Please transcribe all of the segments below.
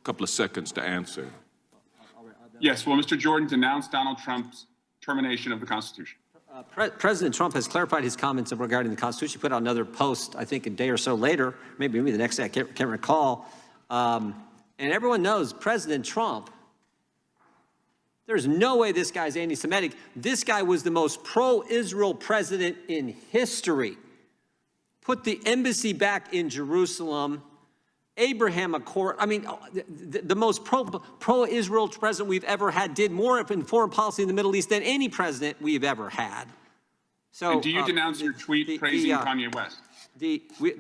couple of seconds to answer. Yes, well, Mr. Jordan denounced Donald Trump's termination of the Constitution. President Trump has clarified his comments regarding the Constitution. He put out another post, I think a day or so later, maybe the next day, I can't recall. And everyone knows President Trump, there's no way this guy's anti-Semitic. This guy was the most pro-Israel president in history. Put the embassy back in Jerusalem. Abraham Accord, I mean, the most pro-Israel president we've ever had, did more in foreign policy in the Middle East than any president we've ever had. So, and do you denounce your tweet praising Kanye West?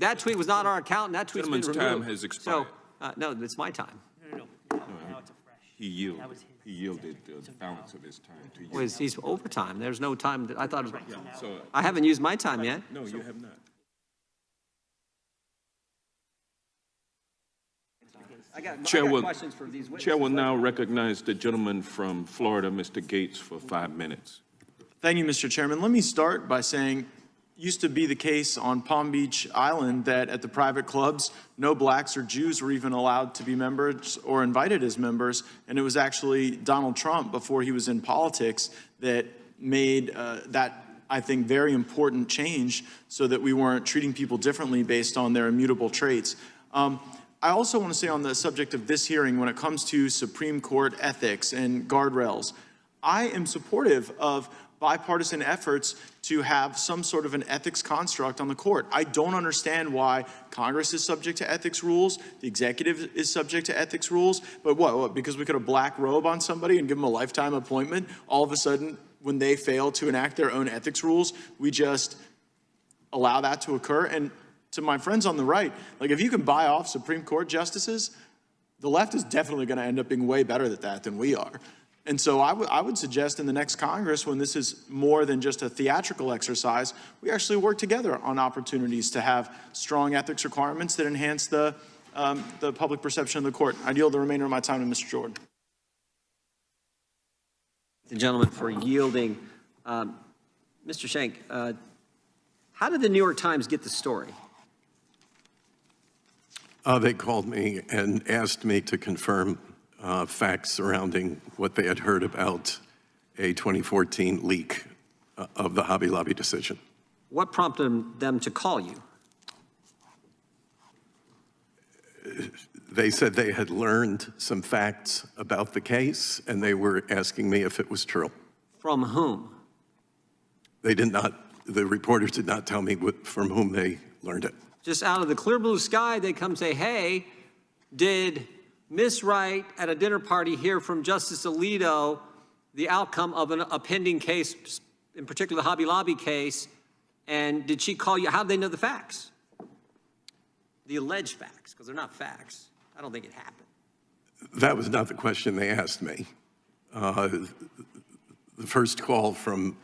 That tweet was not our account, and that tweet's been removed. Gentleman's time has expired. So, no, it's my time. No, it's a fresh. He yielded the balance of his time to you. Well, he's overtime. There's no time that I thought. So, I haven't used my time yet. no, you have not. I got Chair questions for these witnesses. Chair will now recognize the gentleman from Florida, Mr. Gates, for 5 minutes. Thank you, Mr. Chairman. Let me start by saying, used to be the case on Palm Beach Island that at the private clubs, no blacks or Jews were even allowed to be members or invited as members, and it was actually Donald Trump, before he was in politics, that made that, I think, very important change so that we weren't treating people differently based on their immutable traits. I also want to say on the subject of this hearing, when it comes to Supreme Court ethics and guardrails, I am supportive of bipartisan efforts to have some sort of an ethics construct on the court. I don't understand why Congress is subject to ethics rules, the executive is subject to ethics rules, but what, because we put a black robe on somebody and give them a lifetime appointment, all of a sudden, when they fail to enact their own ethics rules, we just allow that to occur? And to my friends on the right, like, if you can buy off Supreme Court justices, the left is definitely going to end up being way better at that than we are. And so I would suggest in the next Congress, when this is more than just a theatrical exercise, we actually work together on opportunities to have strong ethics requirements that enhance the public perception of the court. I yield the remainder of my time to Mr. Jordan. The gentleman for yielding. Mr. Schenck, how did the New York Times get the story? They called me and asked me to confirm facts surrounding what they had heard about a 2014 leak of the Hobby Lobby decision. What prompted them to call you? They said they had learned some facts about the case, and they were asking me if it was true. From whom? They did not, the reporters did not tell me from whom they learned it. Just out of the clear blue sky, they come say, hey, did Ms. Wright at a dinner party hear from Justice Alito the outcome of a pending case, in particular the Hobby Lobby case, and did she call you? How did they know the facts? The alleged facts, because they're not facts. I don't think it happened. That was not the question they asked me. The first call from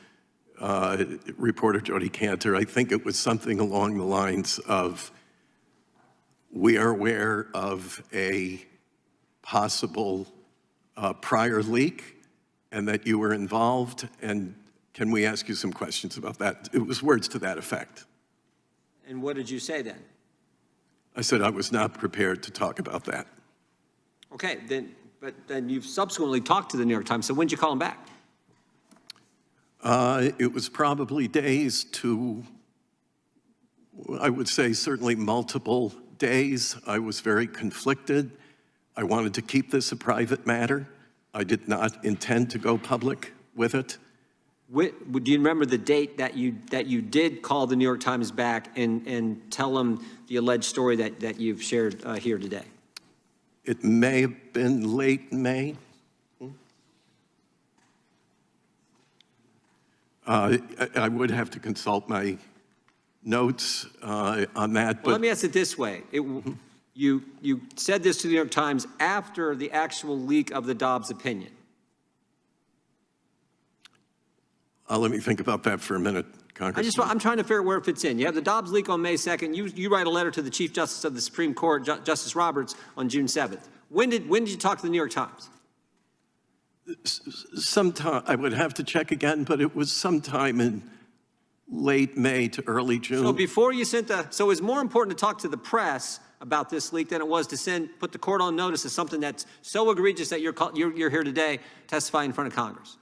reporter Jody Cantor, I think it was something along the lines of, we are aware of a possible prior leak and that you were involved, and can we ask you some questions about that? It was words to that effect. And what did you say then? I said I was not prepared to talk about that. Okay, but then you've subsequently talked to the New York Times, so when did you call them back? It was probably days to, I would say certainly multiple days. I was very conflicted. I wanted to keep this a private matter. I did not intend to go public with it. Do you remember the date that you did call the New York Times back and tell them the alleged story that you've shared here today? It may have been late May. I would have to consult my notes on that. Well, let me ask it this way. You said this to the New York Times after the actual leak of the Dobbs opinion. Let me think about that for a minute, Congressman. I'm trying to figure out where it fits in. You have the Dobbs leak on May 2nd. You write a letter to the Chief Justice of the Supreme Court, Justice Roberts, on June 7th. When did you talk to the New York Times? Sometime, I would have to check again, but it was sometime in late May to early June. So before you sent so it was more important to talk to the press about this leak than it was to put the court on notice of something that's so egregious that you're here today testifying in front of Congress?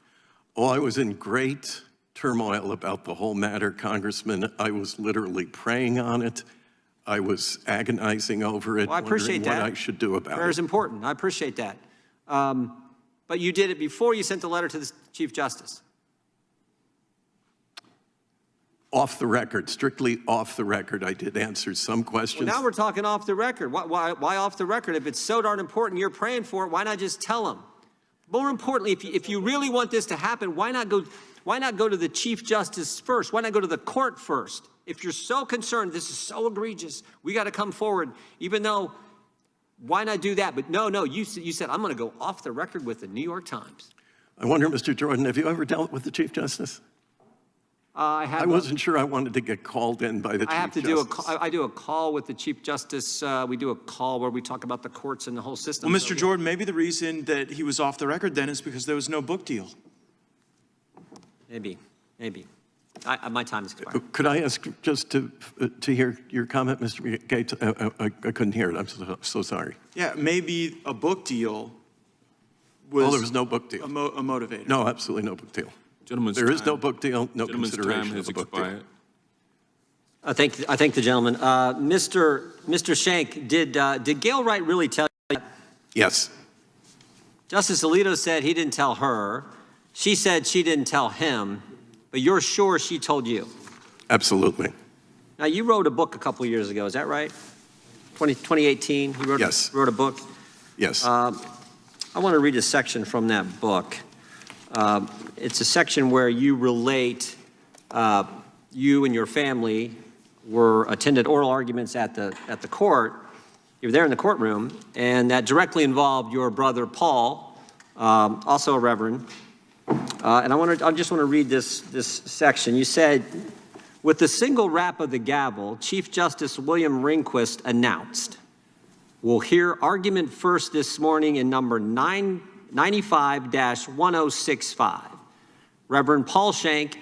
Oh, I was in great turmoil about the whole matter, Congressman. I was literally praying on it. I was agonizing over it, Well, I appreciate wondering what that. I should do about Prayer is it. important. I appreciate that. But you did it before you sent the letter to the Chief Justice. Off the record, strictly off the record, I did answer some Well, questions. now we're talking off the record. Why off the record? If it's so darn important, you're praying for it, why not just tell them? More importantly, if you really want this to happen, why not go to the Chief Justice first? Why not go to the court first? If you're so concerned, this is so egregious, we got to come forward, even though, why not do that? But no, you said, I'm going to go off the record with the New York Times. I wonder, Mr. Jordan, have you ever dealt with the Chief Justice? I wasn't sure I wanted to get called in by the Chief Justice. I have to do a call. I do a call with the Chief Justice. We do a call where we talk about the courts and the whole system. Well, Mr. Jordan, maybe the reason that he was off the record then is because there was no book deal. Maybe. My time is expired. Could I ask just to hear your comment, Mr. Gates? I couldn't hear it. I'm so sorry. Yeah, maybe a book deal was Well, there was no book deal. a motivator. No, absolutely no book deal. Gentleman's There is time- no book deal, no Gentleman's consideration time has of a book deal. expired. I thank the gentleman. Mr. Shank, did Gail Wright really tell you that? Yes, Justice Alito said he didn't tell her. She said she didn't tell him, but you're sure she told you. absolutely. Now, you wrote a book a couple years ago, is that right? 2018, you Yes. wrote a book. Yes. I want to read a section from that book. It's a section where you relate you and your family attended oral arguments at the court. You were there in the courtroom, and that directly involved your brother Paul, also a reverend. And I just want to read this section. You said, with the single rap of the gavel, Chief Justice William Rehnquist announced, "We'll hear argument first this morning in number 95-1065, Reverend Paul Schenck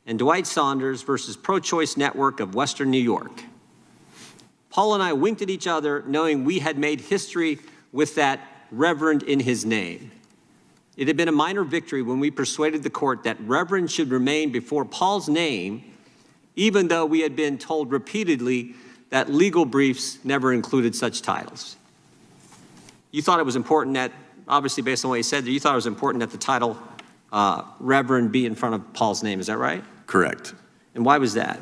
and Dwight Saunders versus Pro-Choice Network of Western New York." Paul and I winked at each other, knowing we had made history with that reverend in his name. It had been a minor victory when we persuaded the court that reverend should remain before Paul's name, even though we had been told repeatedly that legal briefs never included such titles. You thought it was important that, obviously based on what you said, you thought it was important that the title Reverend be in front of Paul's name, is that right? Correct. And why was that?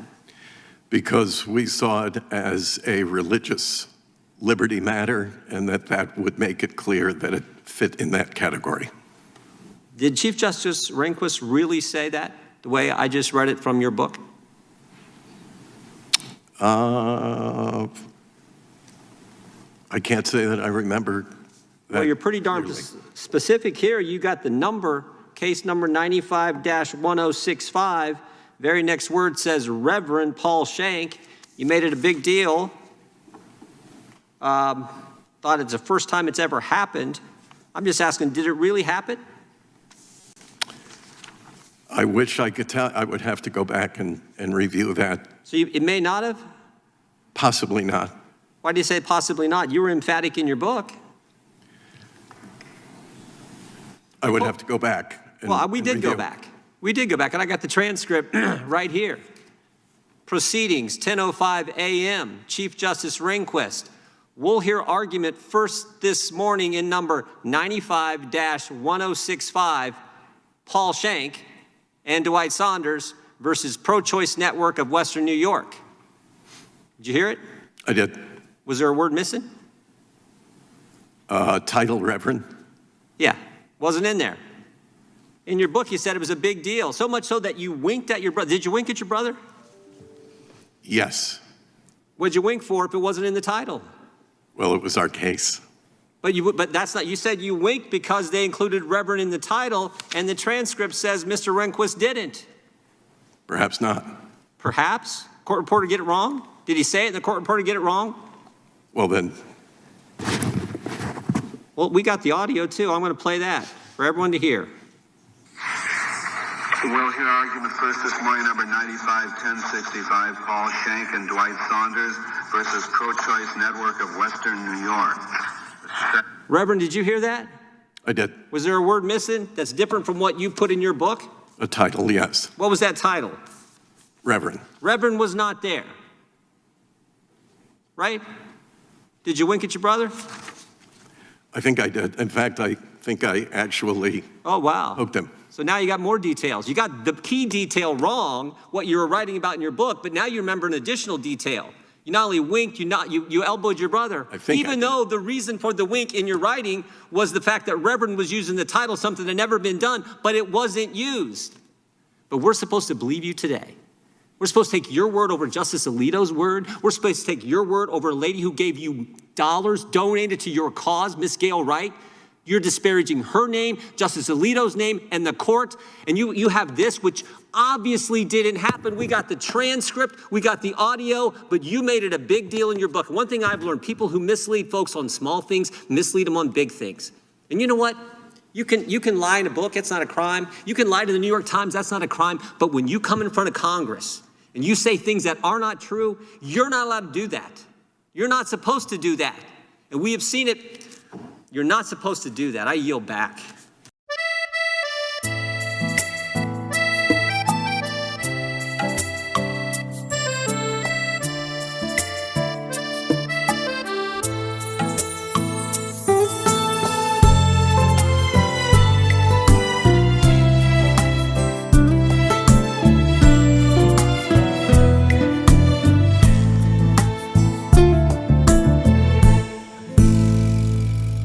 Because we saw it as a religious liberty matter, and that would make it clear that it fit in that category. Did Chief Justice Rehnquist really say that, the way I just read it from your book? I can't say that I remember that. Well, you're pretty darn clearly. specific here. You got the number, case number 95-1065. Very next word says Reverend Paul Schenck. You made it a big deal. Thought it's the first time it's ever happened. I'm just asking, did it really happen? I wish I could tell. I would have to go back and review that. So it may not have? Possibly not. Why do you say possibly not? You were emphatic in your book. I would have to go back. Well, we did go review. back. We did go back, and I got the transcript right here. Proceedings, 10:05 a.m., Chief Justice Rehnquist. We'll hear argument first this morning in number 95-1065, Paul Schenck and Dwight Saunders versus Pro-Choice Network of Western New York. Did you hear it? I did. Was there a word missing? Title Reverend. Yeah, wasn't in there. In your book, you said it was a big deal, so much so that you winked at your brother. Did you wink at your brother? Yes. What'd you wink for if it wasn't in the title? Well, it was our case. But that's not, you said you winked because they included Reverend in the title, and the transcript says Mr. Rehnquist didn't. Perhaps not. Perhaps? Court reporter get it wrong? Did he say it and the court reporter get it wrong? Well, then, Well, we got the audio too. I'm going to play that for everyone to hear. We'll hear argument first this morning, number 95-1065, Paul Schenck and Dwight Saunders versus Pro-Choice Network of Western New York. Reverend, did you hear that? I did. Was there a word missing that's different from what you put in your book? A title, yes. What was that title? Reverend. Reverend was not there. Right? Did you wink at your brother? I think I did. In fact, I think I actually Oh, wow. hooked him. So now you got more details. You got the key detail wrong, what you were writing about in your book, but now you remember an additional detail. You not only winked, you elbowed your brother. I think Even though the reason for the wink in your writing was the fact that Reverend was using the title, something that had never been done, but it wasn't used. But we're supposed to believe you today. We're supposed to take your word over Justice Alito's word. We're supposed to take your word over a lady who gave you dollars donated to your cause, Miss Gail Wright. You're disparaging her name, Justice Alito's name, and the court. And you have this, which obviously didn't happen. We got the transcript, we got the audio, but you made it a big deal in your book. One thing I've learned, people who mislead folks on small things, mislead them on big things. And you know what? You can lie in a book, it's not a crime. You can lie to the New York Times, that's not a crime. But when you come in front of Congress and you say things that are not true, you're not allowed to do that. You're not supposed to do that. And we have seen it. You're not supposed to do that. I yield back.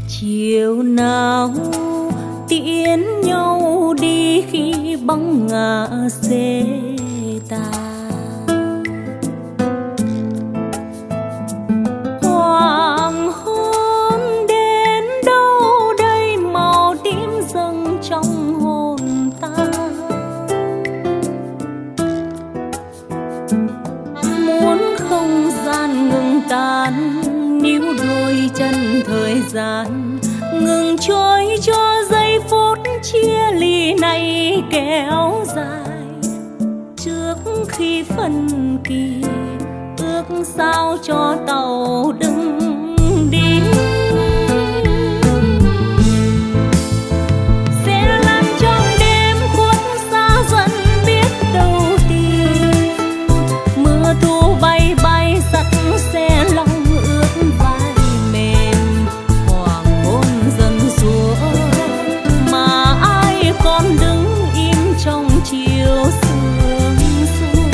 Chiều nào tiễn nhau đi khi bóng ngả xê tàn, hoàng hôn đến đâu đây màu tím dâng trong hồn ta, muốn không gian ngừng tan níu đôi chân thời gian ngừng trôi cho giây phút chia ly này kéo dài. Trước khi phân kỳ ước sao cho tàu đừng đi, sẽ lăn trong đêm khuất xa dần biết đâu tìm. Mưa thu bay bay sắt xe lòng ướt vai mềm, hoàng hôn dần xuống mà ai còn đứng im trong chiều sương xuống.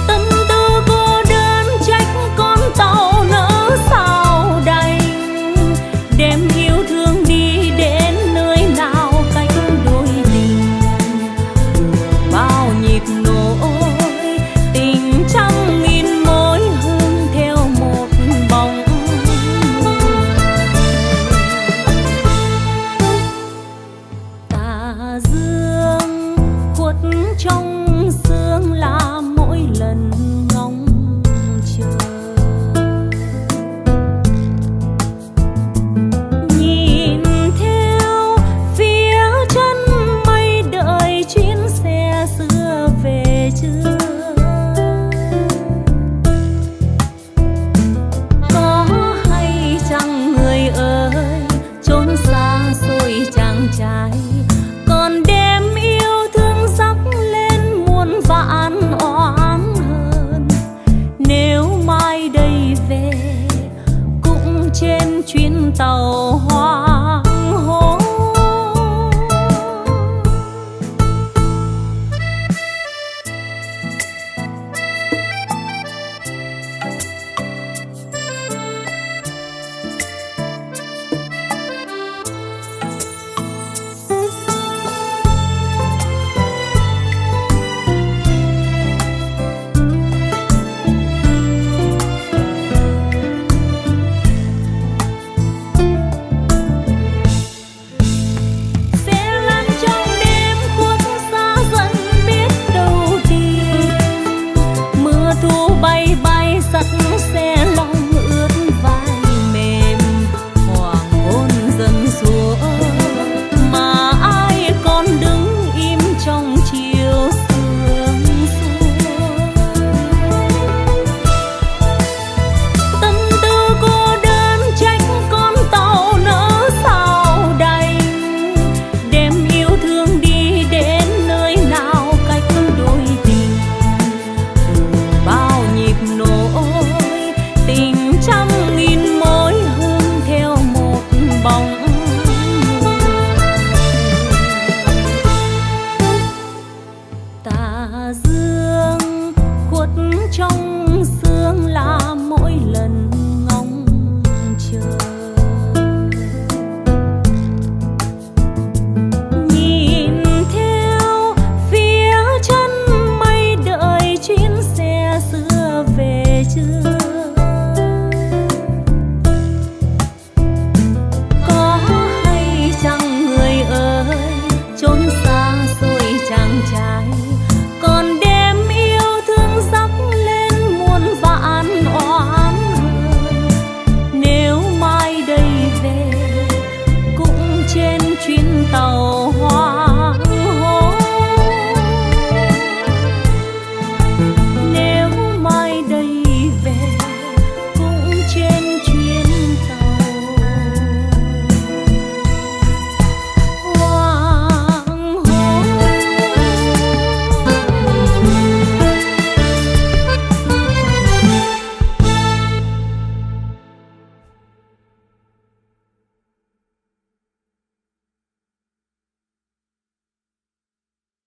Tâm tư cô đơn trách con tàu nỡ sao đành, đem yêu thương đi đến nơi nào cách đôi tình. Bao nhịp nỗi tình trăm nghìn mối hương theo một bóng tà dương khuất trong sương là mỗi lần ngóng chờ. Nhìn theo phía chân mây đợi chuyến xe xưa về chưa, có hay chăng người ơi chốn xa xôi chàng trai còn đem yêu thương dắt lên muôn vạn oán hờn. Nếu mai đây về cũng trên chuyến tàu hoa